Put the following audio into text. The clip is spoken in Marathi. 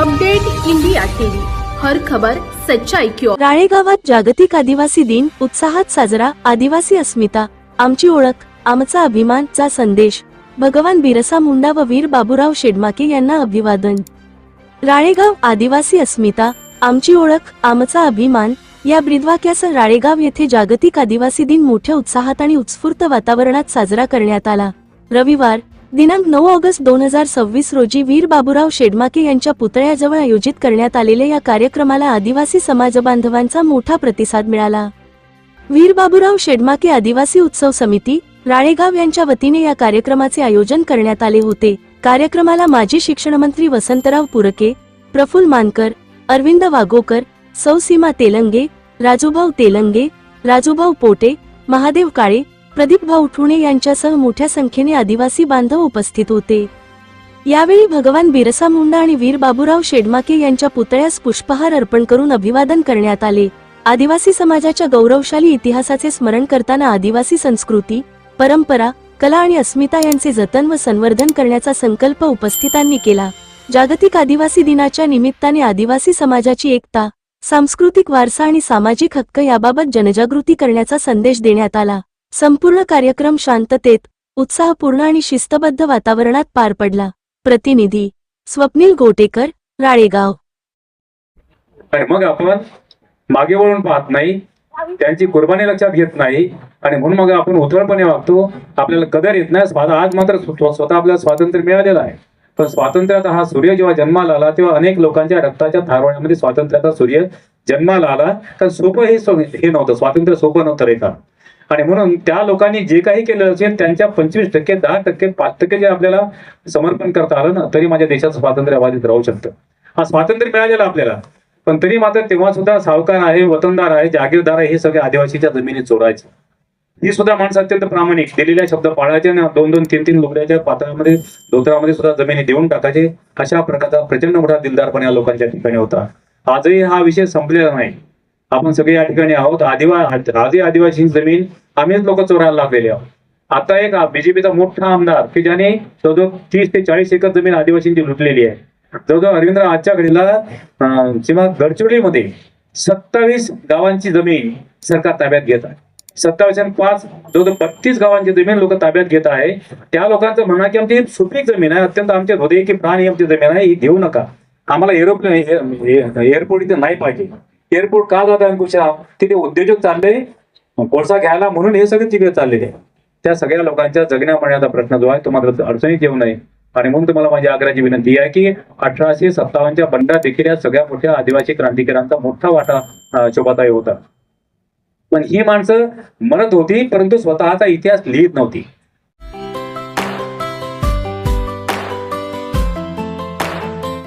अपडेट इंडिया टीव्ही, हर खबर सच्चाई की ओर। राळेगावात जागतिक आदिवासी दिन उत्साहात साजरा। आदिवासी अस्मिता आमची ओळख आमचा अभिमान चा संदेश। भगवान बिरसा मुंडा व वीर बाबूराव शेडमाके यांना अभिवादन। राळेगाव आदिवासी अस्मिता आमची ओळख आमचा अभिमान या ब्रीदवाक्यासह राळेगाव येथे जागतिक आदिवासी दिन मोठ्या उत्साहात आणि उत्स्फूर्त वातावरणात साजरा करण्यात आला। रविवार दिनांक 9 ऑगस्ट 2026 रोजी वीर बाबूराव शेडमाके यांच्या पुतळ्याजवळ आयोजित करण्यात आलेल्या या कार्यक्रमाला आदिवासी समाजबांधवांचा मोठा प्रतिसाद मिळाला। वीर बाबूराव शेडमाके आदिवासी उत्सव समिती राळेगाव यांच्या वतीने या कार्यक्रमाचे आयोजन करण्यात आले होते। कार्यक्रमाला माजी शिक्षणमंत्री वसंतराव पुरके, प्रफुल्ल मानकर, अरविंद वाघोकर, सौ सीमा तेलंगे, राजूभाऊ तेलंगे, राजूभाऊ पोटे, महादेव काळे, प्रदीप भाऊ ठुणे यांच्यासह मोठ्या संख्येने आदिवासी बांधव उपस्थित होते। यावेळी भगवान बिरसा मुंडा आणि वीर बाबूराव शेडमाके यांच्या पुतळ्यास पुष्पहार अर्पण करून अभिवादन करण्यात आले। आदिवासी समाजाच्या गौरवशाली इतिहासाचे स्मरण करताना आदिवासी संस्कृती, परंपरा, कला आणि अस्मिता यांचे जतन व संवर्धन करण्याचा संकल्प उपस्थितांनी केला। जागतिक आदिवासी दिनाच्या निमित्ताने आदिवासी समाजाची एकता, सांस्कृतिक वारसा आणि सामाजिक हक्क याबाबत जनजागृती करण्याचा संदेश देण्यात आला। संपूर्ण कार्यक्रम शांततेत, उत्साहपूर्ण आणि शिस्तबद्ध वातावरणात पार पडला। प्रतिनिधी स्वप्नील गोटेकर, राळेगाव। मग आपण मागे वळून पाहत नाही, त्यांची कुर्बानी लक्षात घेत नाही आणि म्हणून मग आपण उथळपणे वागतो, आपल्याला कदर येत नाही। आज मात्र स्वतः आपल्याला स्वातंत्र्य मिळालेलं आहे, पण स्वातंत्र्याचा हा सूर्य जेव्हा जन्माला आला तेव्हा अनेक लोकांच्या रक्ताच्या थारोळ्यामध्ये स्वातंत्र्याचा सूर्य जन्माला आला। तर सोपं हे नव्हतं, स्वातंत्र्य सोपं नव्हतं रेखा। आणि म्हणून त्या लोकांनी जे काही केलं असेल त्यांच्या 25%, 10%, 5% जे आपल्याला समर्पण करता आलं ना, तरी माझ्या देशाचं स्वातंत्र्य अबाधित राहू शकतं। हा स्वातंत्र्य मिळालेला आपल्याला, पण तरी मात्र तेव्हा सुद्धा सावकार आहे, वतनदार आहे, जागीरदार आहे, हे सगळे आदिवासीच्या जमिनी चोरायचे। ही सुद्धा माणसं अत्यंत प्रामाणिक, दिलेल्या शब्द पाळायचे ना, 2-2, 3-3 लुगड्याच्या पात्रामध्ये, धोत्रामध्ये सुद्धा जमिनी देऊन टाकायचे। अशा प्रकारचा प्रचंड मोठा दिलदारपणा या लोकांच्या ठिकाणी होता। आजही हा विषय संपलेला नाही। आपण सगळे या ठिकाणी आहोत। आजही आदिवासी जमीन आम्हीच लोक चोरायला लागलेले आहोत। आता एक बीजेपीचा मोठा आमदार की ज्याने जवळजवळ 30 ते 40 एकर जमीन आदिवासींची लुटलेली आहे। जवळजवळ अरविंद आजच्या घडीला किंवा गडचिरोलीमध्ये 27 गावांची जमीन सरकार ताब्यात घेत आहे। 27 आणि 5 जवळजवळ 32 गावांची जमीन लोक ताब्यात घेत आहे। त्या लोकांचं म्हणणं की आमची सुपीक जमीन आहे, अत्यंत आमच्या हृदय की प्राण आमची जमीन आहे, ही घेऊ नका, आम्हाला एअरपोर्ट इथे नाही पाहिजे। एअरपोर्ट का जात अंकुशा, तिथे उद्योजक चालले कोळसा घ्यायला, म्हणून हे सगळे तिकडे चाललेले। त्या सगळ्या लोकांच्या जगण्या मरण्याचा प्रश्न जो आहे तो मात्र अडचणीत येऊ नये। आणि म्हणून तुम्हाला माझी आग्रहाची विनंती आहे की 1857च्या बंडात देखील या सगळ्या मोठ्या आदिवासी क्रांतिकारकांचा मोठा वाटा शोभाताई होता। पण ही माणसं म्हणत होती, परंतु स्वतःचा इतिहास लिहित नव्हती।